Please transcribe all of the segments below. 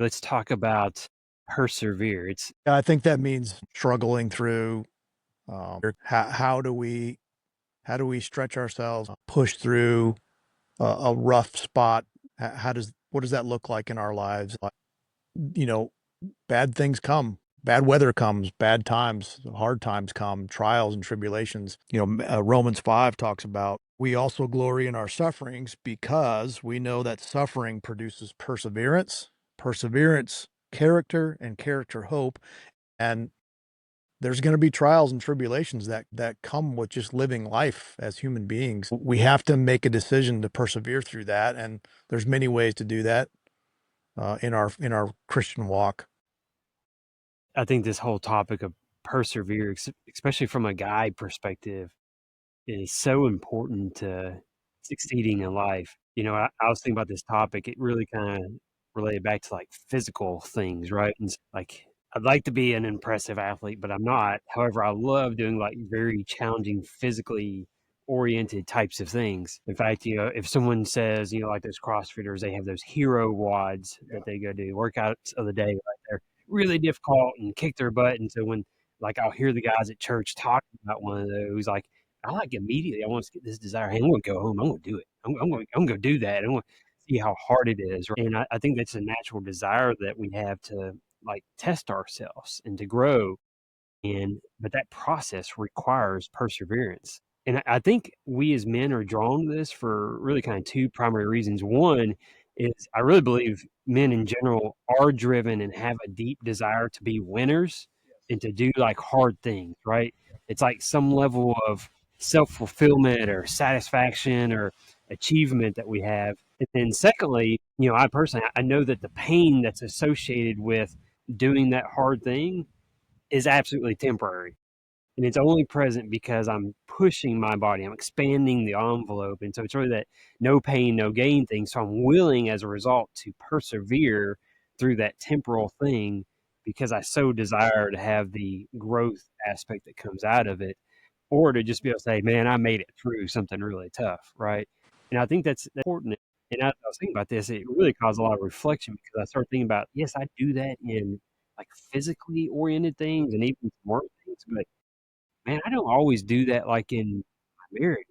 Let's talk about persevere. It's I think that means struggling through, how do we stretch ourselves, push through a rough spot? How does what does that look like in our lives? You know, bad things come, bad weather comes, bad times, hard times come, trials and tribulations. Romans 5 talks about we also glory in our sufferings because we know that suffering produces perseverance, perseverance, character, and character, hope. And there's going to be trials and tribulations that come with just living life as human beings. We have to make a decision to persevere through that, and there's many ways to do that in our Christian walk. I think this whole topic of persevere, especially from a guy perspective, is so important to succeeding in life. I was thinking about this topic. It really kind of related back to like physical things, right? And like, I'd like to be an impressive athlete, but I'm not. However, I love doing like very challenging, physically oriented types of things. In fact, if someone says, like those CrossFitters, they have those hero wads that they go do workouts of the day, right? They're really difficult and kick their butt. And so when like I'll hear the guys at church talking about one of those, like I like immediately I want to get this desire. Hey, I'm going to go home. I'm going to do it. I'm going to do that. I'm going to see how hard it is. And I think that's a natural desire that we have to like test ourselves and to grow. But that process requires perseverance. And I think we as men are drawn to this for really kind of two primary reasons. One is I really believe men in general are driven and have a deep desire to be winners and to do like hard things, right? It's like some level of self fulfillment or satisfaction or achievement that we have. And then secondly, I personally I know that the pain that's associated with doing that hard thing is absolutely temporary. And it's only present because I'm pushing my body, I'm expanding the envelope. And so it's really that no pain, no gain thing. So I'm willing as a result to persevere through that temporal thing because I so desire to have the growth aspect that comes out of it, or to just be able to say, man, I made it through something really tough, right? And I think that's important. And I was thinking about this, it really caused a lot of reflection because I started thinking about, yes, I do that in like physically oriented things and even smart things, but man, I don't always do that like in my marriage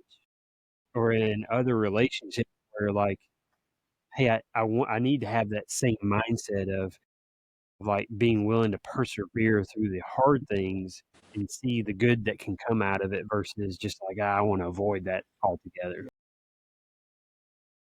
or in other relationships where like, hey, I need to have that same mindset of like being willing to persevere through the hard things and see the good that can come out of it versus just like, I want to avoid that altogether.